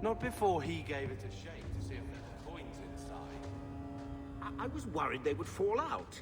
Not before he gave it a shake to see if there's coins inside. I was worried they would fall out.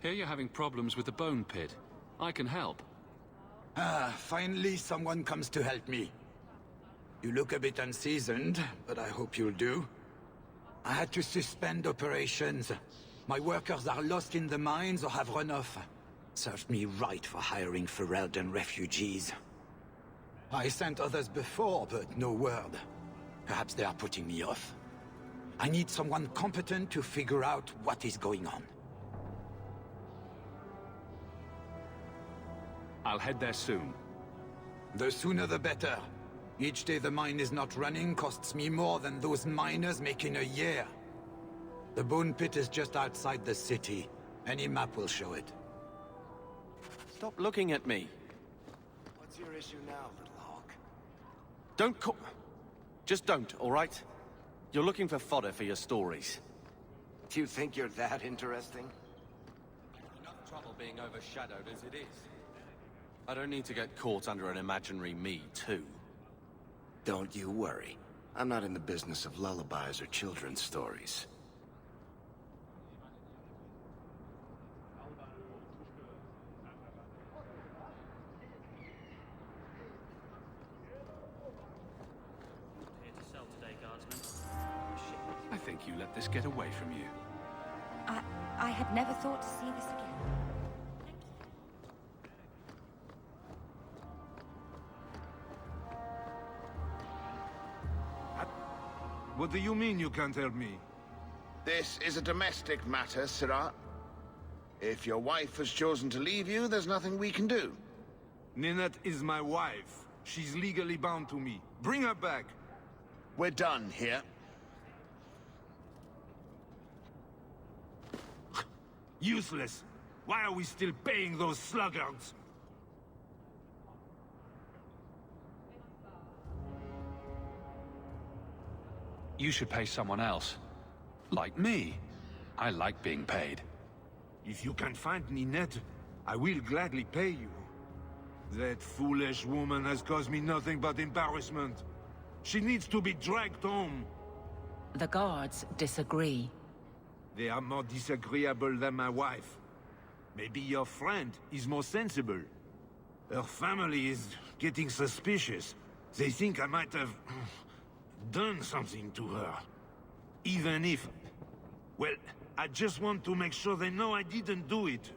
Here you're having problems with the bone pit. I can help. Ah, finally someone comes to help me. You look a bit unseasoned, but I hope you'll do. I had to suspend operations. My workers are lost in the mines or have run off. Served me right for hiring Ferelden refugees. I sent others before, but no word. Perhaps they are putting me off. I need someone competent to figure out what is going on. I'll head there soon. The sooner the better. Each day the mine is not running costs me more than those miners make in a year. The bone pit is just outside the city. Any map will show it. Stop looking at me. What's your issue now, little hawk? Don't call... Just don't, all right? You're looking for fodder for your stories. Do you think you're that interesting? Enough trouble being overshadowed as it is. I don't need to get caught under an imaginary me, too. Don't you worry. I'm not in the business of lullabies or children's stories. Here to sell today, Guardsman. I think you let this get away from you. I had never thought to see this again. What do you mean you can't help me? This is a domestic matter, Sirrah. If your wife has chosen to leave you, there's nothing we can do. Ninette is my wife. She's legally bound to me. Bring her back. We're done here. Useless. Why are we still paying those sluggards? You should pay someone else. Like me. I like being paid. If you can find Ninette, I will gladly pay you. That foolish woman has caused me nothing but embarrassment. She needs to be dragged home. The guards disagree. They are more disagreeable than my wife. Maybe your friend is more sensible. Her family is getting suspicious. They think I might have done something to her. Even if... Well, I just want to make sure they know I didn't do it.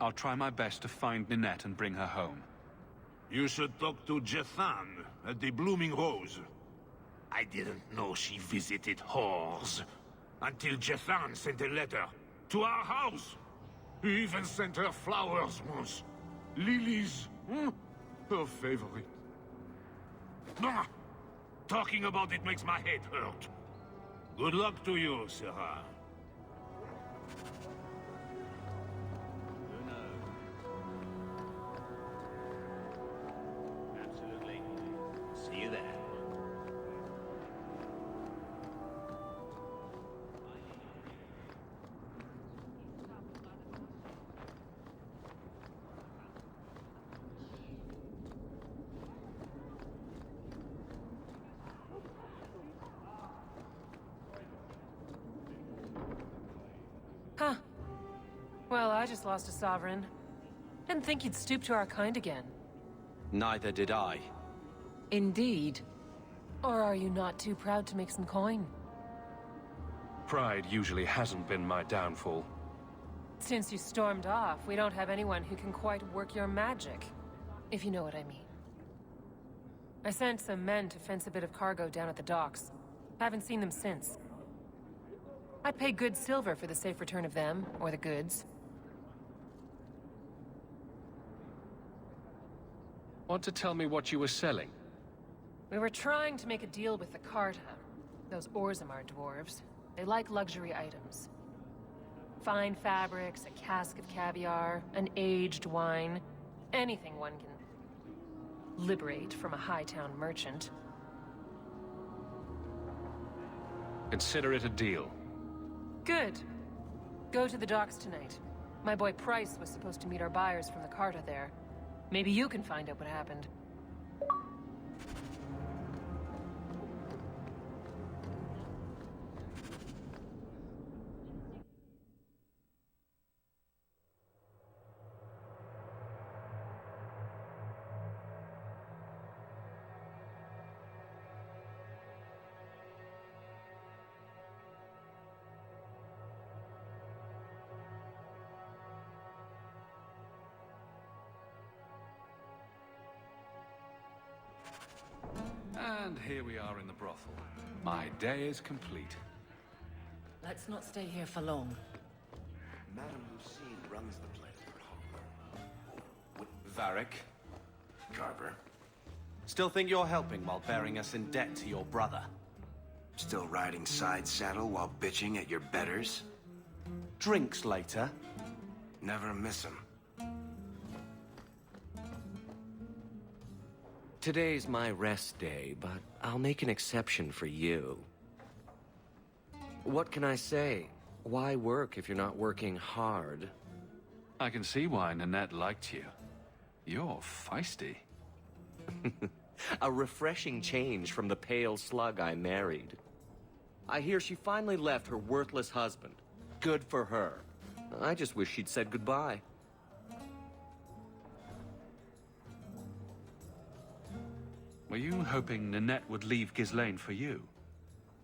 I'll try my best to find Ninette and bring her home. You should talk to Jethan at the Blooming Rose. I didn't know she visited whores. Until Jethan sent a letter to our house. He even sent her flowers once. Lilies. Her favorite. Ah, talking about it makes my head hurt. Good luck to you, Sarah. Absolutely. See you there. Huh. Well, I just lost a sovereign. Didn't think you'd stoop to our kind again. Neither did I. Indeed. Or are you not too proud to make some coin? Pride usually hasn't been my downfall. Since you stormed off, we don't have anyone who can quite work your magic. If you know what I mean. I sent some men to fence a bit of cargo down at the docks. Haven't seen them since. I'd pay good silver for the safe return of them, or the goods. Want to tell me what you were selling? We were trying to make a deal with the Carta. Those Orzammar dwarves. They like luxury items. Fine fabrics, a cask of caviar, an aged wine. Anything one can liberate from a Hightown merchant. Consider it a deal. Good. Go to the docks tonight. My boy Price was supposed to meet our buyers from the Carta there. Maybe you can find out what happened. And here we are in the brothel. My day is complete. Let's not stay here for long. Madame Lucine runs the place. Varric, Carver. still think you're helping while bearing us in debt to your brother? Still riding side saddle while bitching at your betters? Drinks later? Never miss 'em. Today's my rest day, but I'll make an exception for you. What can I say? Why work if you're not working hard? I can see why Nanette liked you. You're feisty. A refreshing change from the pale slug I married. I hear she finally left her worthless husband. Good for her. I just wish she'd said goodbye. Were you hoping Nanette would leave Ghislaine for you?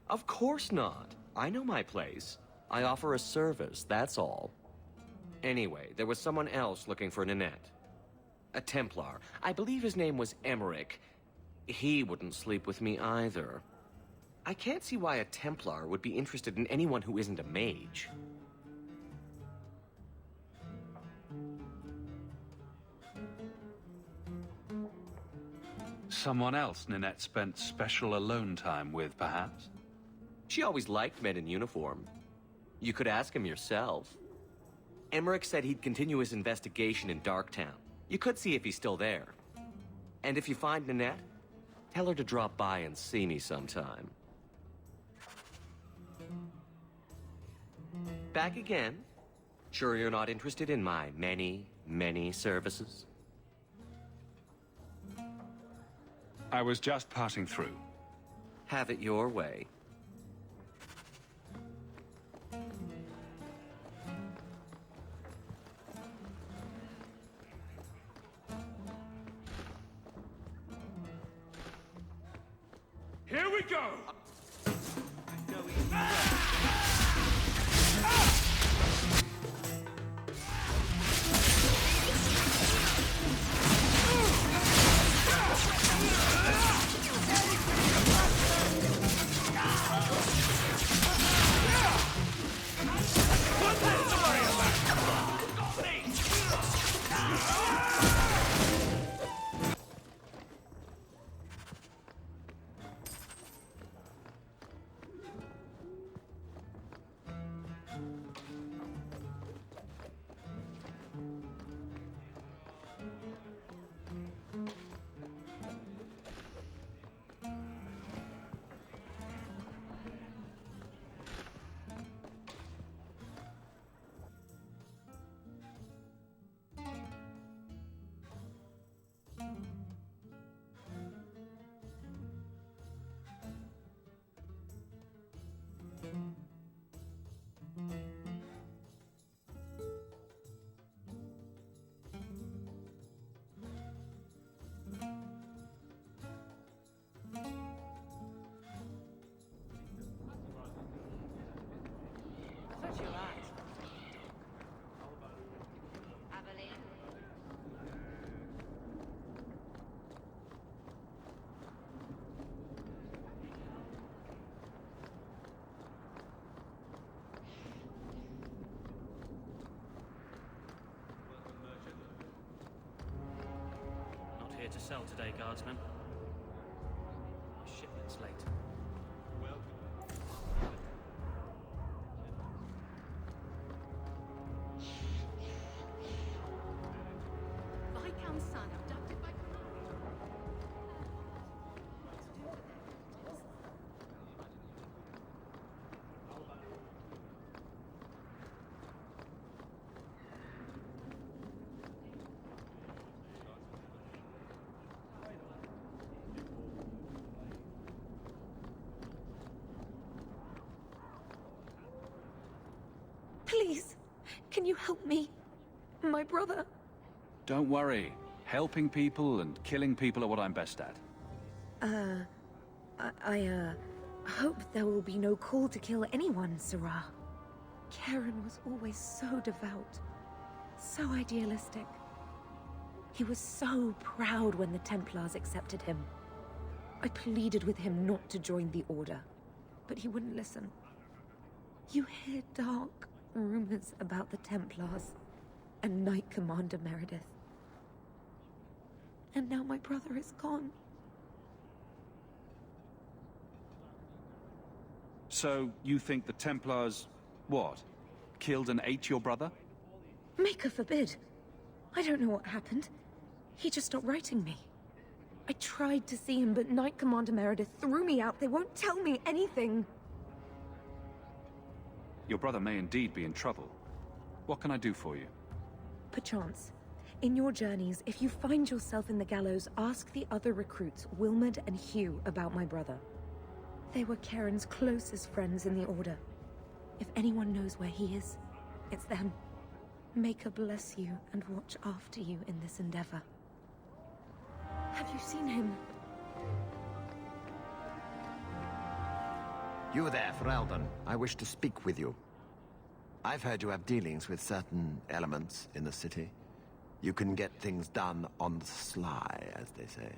Of course not. I know my place. I offer a service, that's all. Anyway, there was someone else looking for Nanette. A Templar. I believe his name was Emmerich. He wouldn't sleep with me either. I can't see why a Templar would be interested in anyone who isn't a mage. Someone else Nanette spent special alone time with, perhaps? She always liked men in uniform. You could ask him yourself. Emmerich said he'd continue his investigation in Darktown. You could see if he's still there. And if you find Nanette, tell her to drop by and see me sometime. Back again? Sure you're not interested in my many, many services? I was just passing through. Have it your way. Here we go! here to sell today, Guardsman? My shipment's late. Viscount's son abducted by Please, can you help me? My brother. Don't worry. Helping people and killing people are what I'm best at. I hope there will be no call to kill anyone, Sarah. Karen was always so devout, so idealistic. He was so proud when the Templars accepted him. I pleaded with him not to join the Order, but he wouldn't listen. You hear dark rumors about the Templars and Knight Commander Meredith. And now my brother is gone. So, you think the Templars, what? Killed and ate your brother? Maker forbid. I don't know what happened. He just stopped writing me. I tried to see him, but Knight Commander Meredith threw me out. They won't tell me anything. Your brother may indeed be in trouble. What can I do for you? Perchance. In your journeys, if you find yourself in the gallows, ask the other recruits, Wilmerd and Hugh, about my brother. They were Karen's closest friends in the Order. If anyone knows where he is, it's them. Maker bless you and watch after you in this endeavor. Have you seen him? You there, Ferelden. I wish to speak with you. I've heard you have dealings with certain elements in the city. You can get things done on the sly, as they say.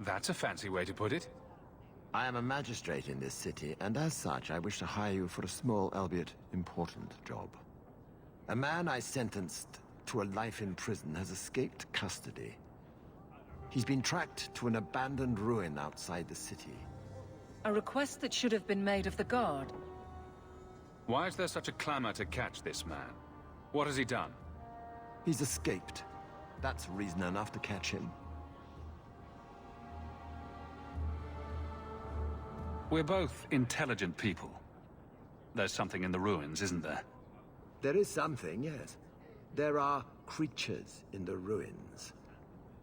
That's a fancy way to put it. I am a magistrate in this city, and as such, I wish to hire you for a small, albeit important, job. A man I sentenced to a life in prison has escaped custody. He's been tracked to an abandoned ruin outside the city. A request that should have been made of the guard. Why is there such a clamor to catch this man? What has he done? He's escaped. That's reason enough to catch him. We're both intelligent people. There's something in the ruins, isn't there? There is something, yes. There are creatures in the ruins.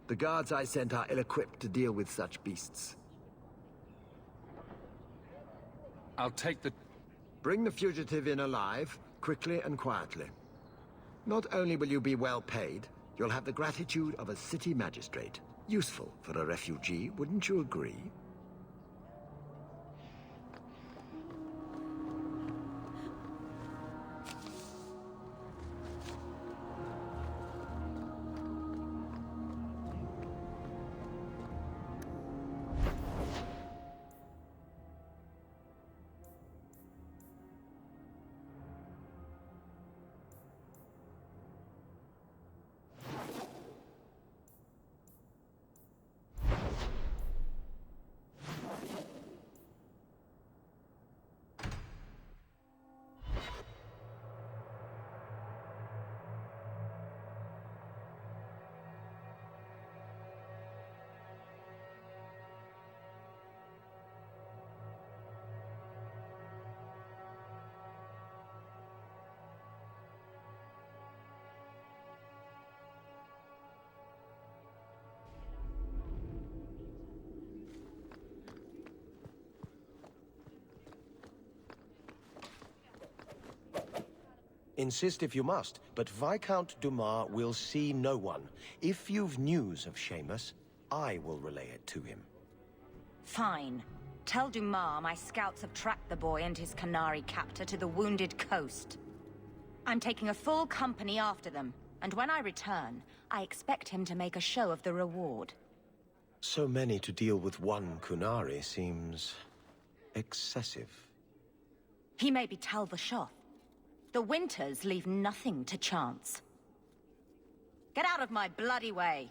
The guards I sent are ill-equipped to deal with such beasts. I'll take the... Bring the fugitive in alive, quickly and quietly. Not only will you be well paid, you'll have the gratitude of a city magistrate. Useful for a refugee, wouldn't you agree? Insist if you must, but Viscount Dumas will see no one. If you've news of Seamus, I will relay it to him. Fine. Tell Dumas my scouts have tracked the boy and his Canary captor to the Wounded Coast. I'm taking a full company after them, and when I return, I expect him to make a show of the reward. So many to deal with one Kunari seems... excessive. He may be Tal Vashoth. The Winters leave nothing to chance. Get out of my bloody way.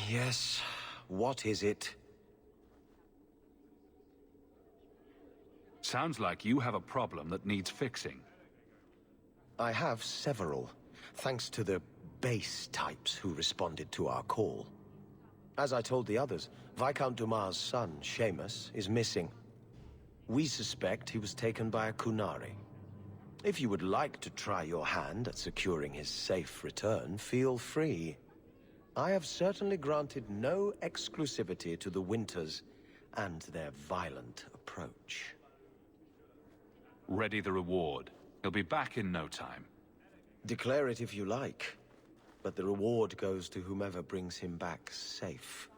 Yes, what is it? Sounds like you have a problem that needs fixing. I have several, thanks to the base types who responded to our call. As I told the others, Viscount Dumas' son, Seamus, is missing. We suspect he was taken by a Kunari. If you would like to try your hand at securing his safe return, feel free. I have certainly granted no exclusivity to the Winters and their violent approach. Ready the reward. He'll be back in no time. Declare it if you like, but the reward goes to whomever brings him back safe.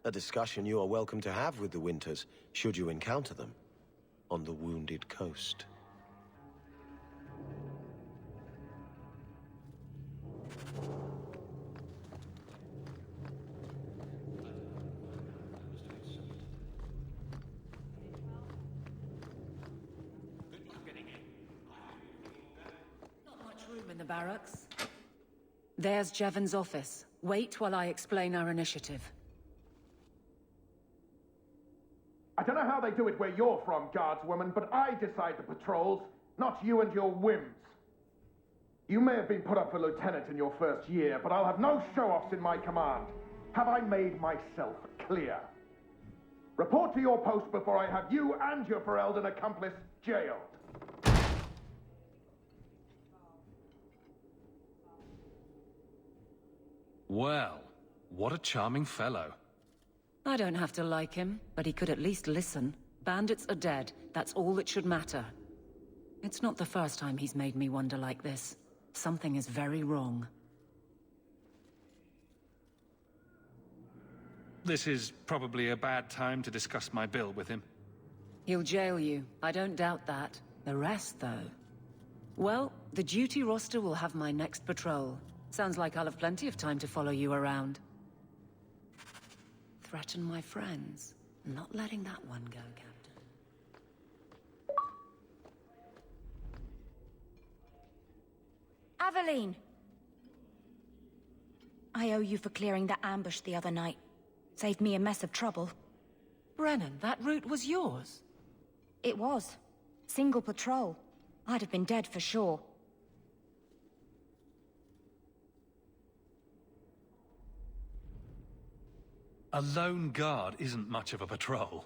A discussion you are welcome to have with the Winters, should you encounter them, on the Wounded Coast. Not much room in the barracks. There's Jevon's office. Wait while I explain our initiative. I don't know how they do it where you're from, guardswoman, but I decide the patrols, not you and your whims. You may have been put up for lieutenant in your first year, but I'll have no show-offs in my command. Have I made myself clear? Report to your post before I have you and your Ferelden accomplice jailed. Well, what a charming fellow. I don't have to like him, but he could at least listen. Bandits are dead. That's all that should matter. It's not the first time he's made me wonder like this. Something is very wrong. This is probably a bad time to discuss my bill with him. He'll jail you. I don't doubt that. The rest, though... Well, the duty roster will have my next patrol. Sounds like I'll have plenty of time to follow you around. Threaten my friends. Not letting that one go, Captain. Aveline! I owe you for clearing that ambush the other night. Saved me a mess of trouble. Brennan, that route was yours? It was. Single patrol. I'd have been dead for sure. A lone guard isn't much of a patrol.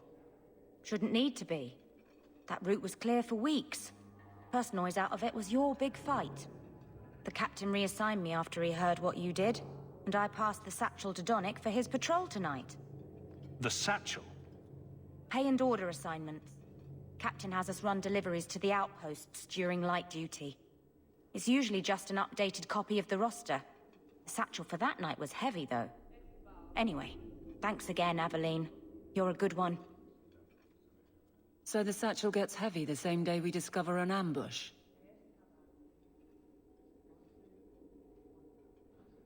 Shouldn't need to be. That route was clear for weeks. First noise out of it was your big fight. The captain reassigned me after he heard what you did, and I passed the satchel to Donnick for his patrol tonight. The satchel? Pay and order assignments. Captain has us run deliveries to the outposts during light duty. It's usually just an updated copy of the roster. The satchel for that night was heavy, though. Anyway, thanks again, Aveline. You're a good one. So the satchel gets heavy the same day we discover an ambush?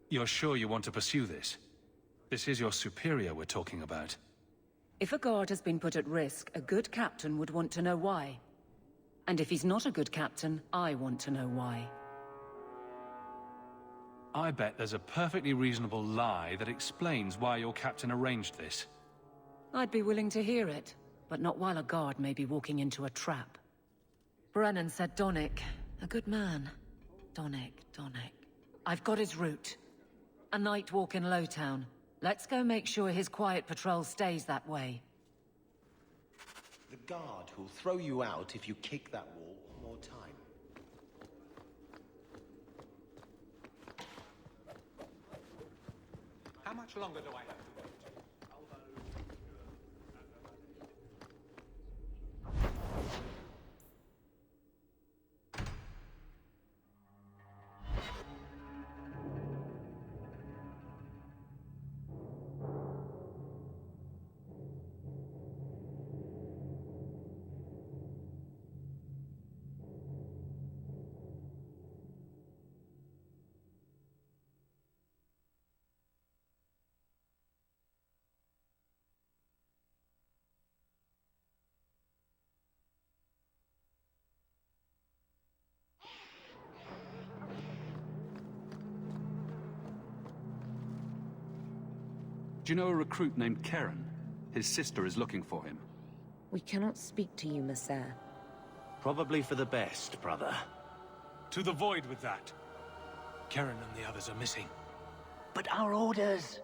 You're sure you want to pursue this? This is your superior we're talking about. If a guard has been put at risk, a good captain would want to know why. And if he's not a good captain, I want to know why. I bet there's a perfectly reasonable lie that explains why your captain arranged this. I'd be willing to hear it, but not while a guard may be walking into a trap. Brennan said Donnick. A good man. Donnick. I've got his route. A night walk in Lowtown. Let's go make sure his quiet patrol stays that way. The guard who'll throw you out if you kick that wall one more time. How much longer do I have to wait? Do you know a recruit named Karen? His sister is looking for him. We cannot speak to you, Messer. Probably for the best, brother. To the void with that. Karen and the others are missing. But our orders...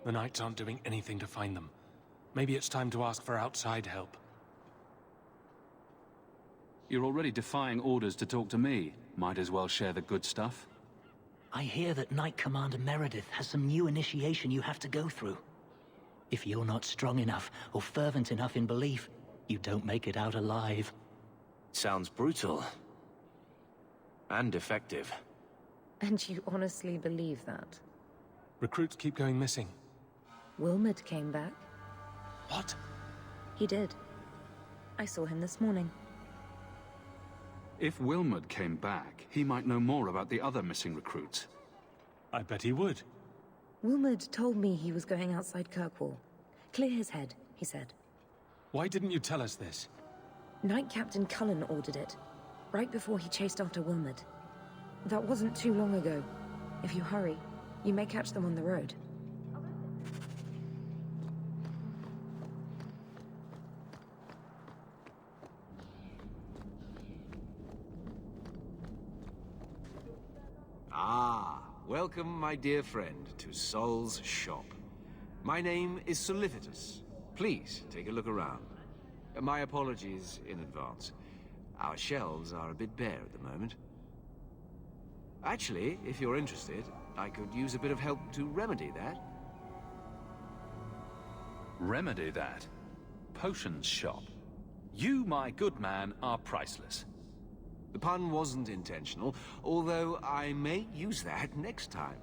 The Knights aren't doing anything to find them. Maybe it's time to ask for outside help. You're already defying orders to talk to me. Might as well share the good stuff. I hear that Knight Commander Meredith has some new initiation you have to go through. If you're not strong enough or fervent enough in belief, you don't make it out alive. Sounds brutal. And effective. And you honestly believe that? Recruits keep going missing. Wilmot came back. What? He did. I saw him this morning. If Wilmot came back, he might know more about the other missing recruits. I bet he would. Wilmot told me he was going outside Kirkwall. Clear his head, he said. Why didn't you tell us this? Knight Captain Cullen ordered it, right before he chased after Wilmot. That wasn't too long ago. If you hurry, you may catch them on the road. Ah, welcome, my dear friend, to Sol's shop. My name is Solicitus. Please, take a look around. My apologies in advance. Our shelves are a bit bare at the moment. Actually, if you're interested, I could use a bit of help to remedy that. Remedy that? Potions shop. You, my good man, are priceless. The pun wasn't intentional, although I may use that next time.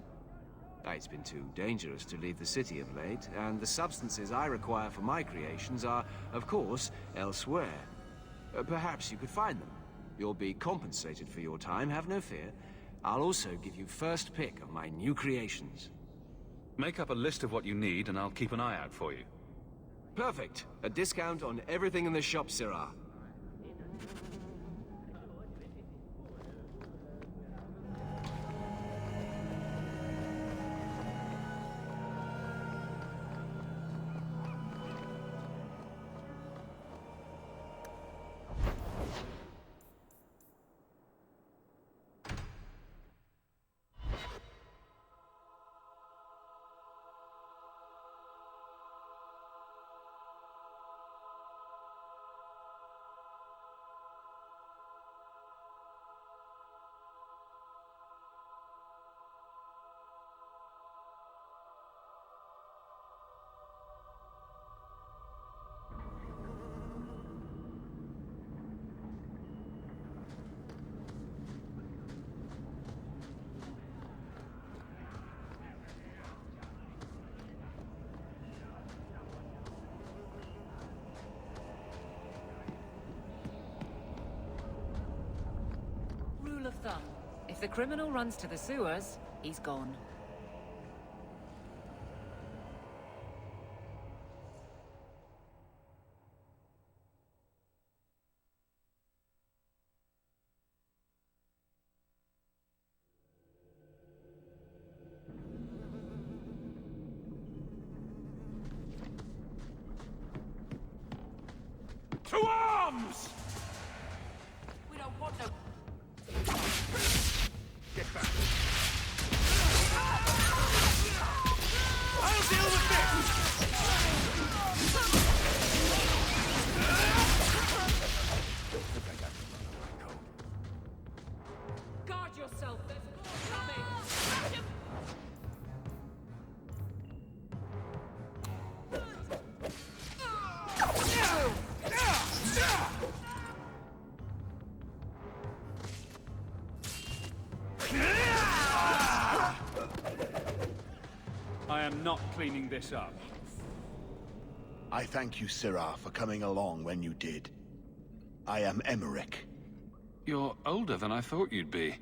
It's been too dangerous to leave the city of late, and the substances I require for my creations are, of course, elsewhere. Perhaps you could find them. You'll be compensated for your time, have no fear. I'll also give you first pick of my new creations. Make up a list of what you need, and I'll keep an eye out for you. Perfect. A discount on everything in the shop, Sirrah. Rule of thumb. If the criminal runs to the sewers, he's gone. To arms! We don't want no... Get back. I'll deal with this! Guard yourself, there's more coming! I am not cleaning this up. I thank you, Sirrah, for coming along when you did. I am Emmerich. You're older than I thought you'd be.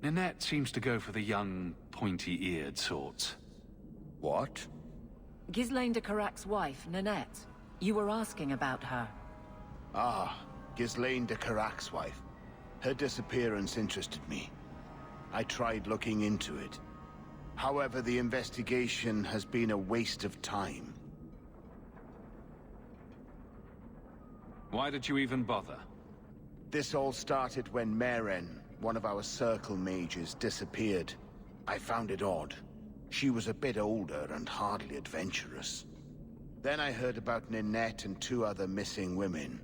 Ninette seems to go for the young, pointy-eared sorts. What? Ghislaine de Carac's wife, Ninette. You were asking about her. Ah, Ghislaine de Carac's wife. Her disappearance interested me. I tried looking into it. However, the investigation has been a waste of time. Why did you even bother? This all started when Meren, one of our circle mages, disappeared. I found it odd. She was a bit older and hardly adventurous. Then I heard about Ninette and 2 other missing women.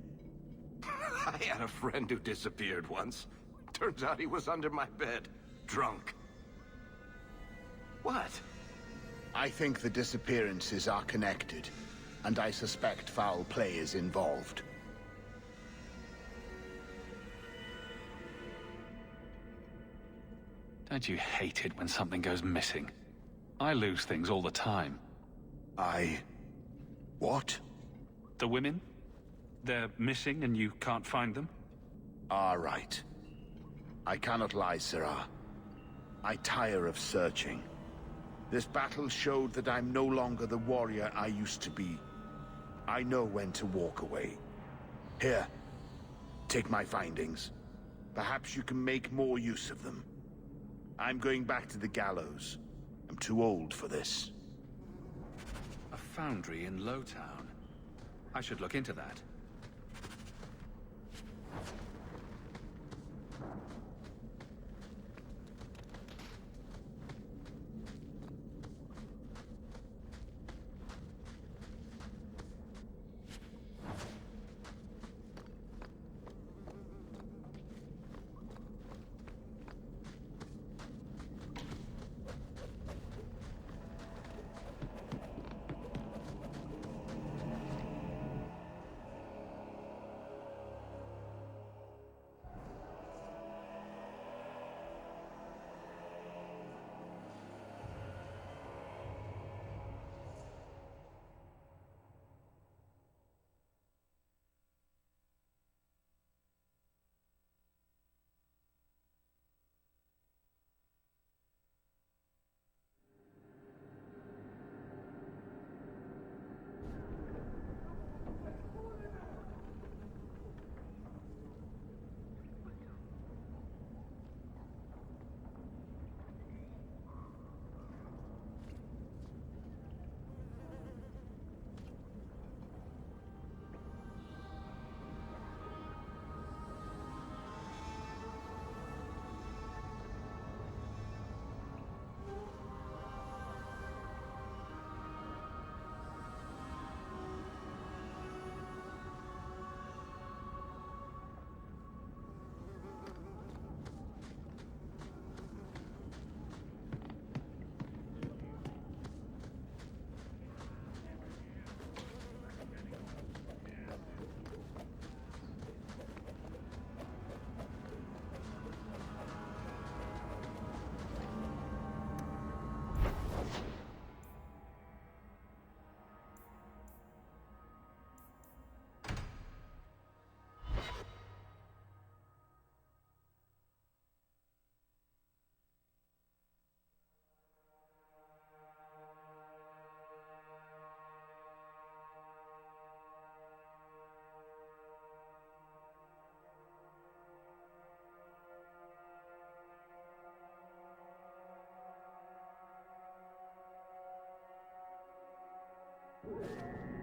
I had a friend who disappeared once. Turns out he was under my bed, drunk. What? I think the disappearances are connected, and I suspect foul play is involved. Don't you hate it when something goes missing? I lose things all the time. What? The women? They're missing and you can't find them? All right. I cannot lie, Sirrah. I tire of searching. This battle showed that I'm no longer the warrior I used to be. I know when to walk away. Here, take my findings. Perhaps you can make more use of them. I'm going back to the gallows. I'm too old for this. A foundry in Lowtown. I should look into that.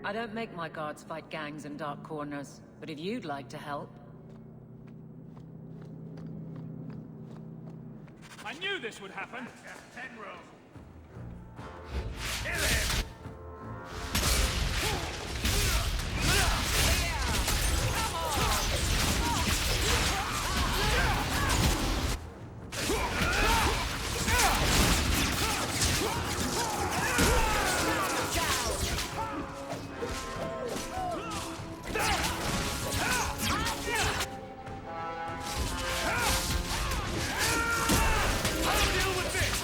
I don't make my guards fight gangs in dark corners, but if you'd like to help... I knew this would happen! I'll deal with this!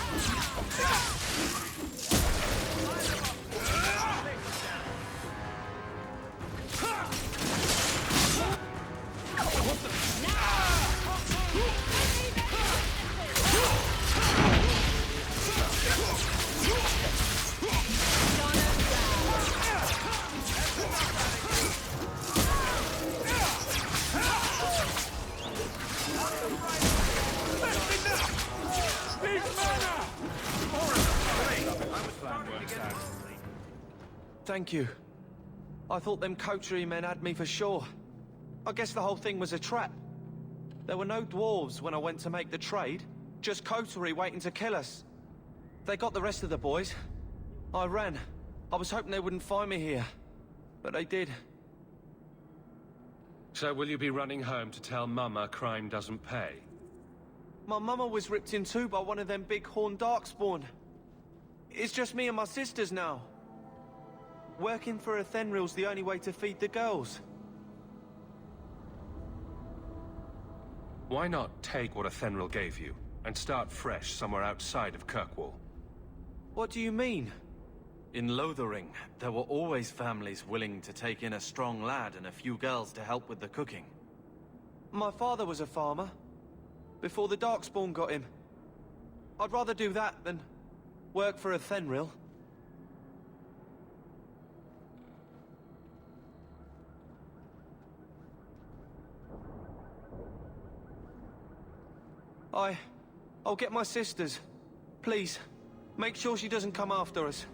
thank you. I thought them coterie men had me for sure. I guess the whole thing was a trap. There were no dwarves when I went to make the trade, just coterie waiting to kill us. They got the rest of the boys. I ran. I was hoping they wouldn't find me here, but they did. So will you be running home to tell Mama crime doesn't pay? My mama was ripped in two by one of them big horned darkspawn. It's just me and my sisters now. Working for a Thenril's the only way to feed the girls. Why not take what a Thenril gave you, and start fresh somewhere outside of Kirkwall? What do you mean? In Lothering, there were always families willing to take in a strong lad and a few girls to help with the cooking. My father was a farmer, before the Darkspawn got him. I'd rather do that than work for a Thenril. I'll get my sisters. Please, make sure she doesn't come after us.